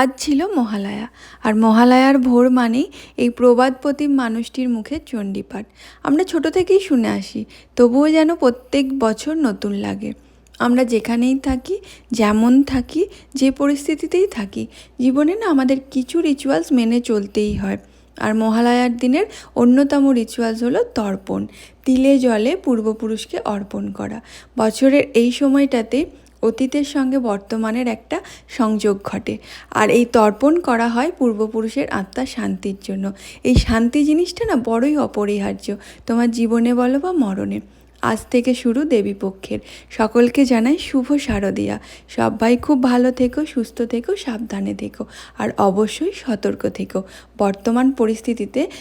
আজ ছিল মহালয়া, আর মহালয়ার ভোর মানেই এই প্রবাদপ্রতিম মানুষটির মুখে চণ্ডীপাঠ। আমরা ছোট থেকেই শুনে আসি, তবুও যেন প্রত্যেক বছর নতুন লাগে। আমরা যেখানেই থাকি, যেমন থাকি, যে পরিস্থিতিতেই থাকি, জীবনে না আমাদের কিছু রিচুয়ালস মেনে চলতেই হয়। আর মহালয়ার দিনের অন্যতম রিচুয়ালস হলো তর্পণ, তিলে জলে পূর্বপুরুষকে অর্পণ করা। বছরের এই সময়টাতে অতীতের সঙ্গে বর্তমানের একটা সংযোগ ঘটে, আর এই তর্পণ করা হয় পূর্বপুরুষের আত্মার শান্তির জন্য। এই শান্তি জিনিসটা না বড়ই অপরিহার্য, তোমার জীবনে বলো বা মরণে। আজ থেকে শুরু দেবীপক্ষের। সকলকে জানাই শুভ শারদিয়া। সবাই খুব ভালো থেকো, সুস্থ থেকো, সাবধানে থেকো, আর অবশ্যই সতর্ক থেকো। বর্তমান পরিস্থিতিতে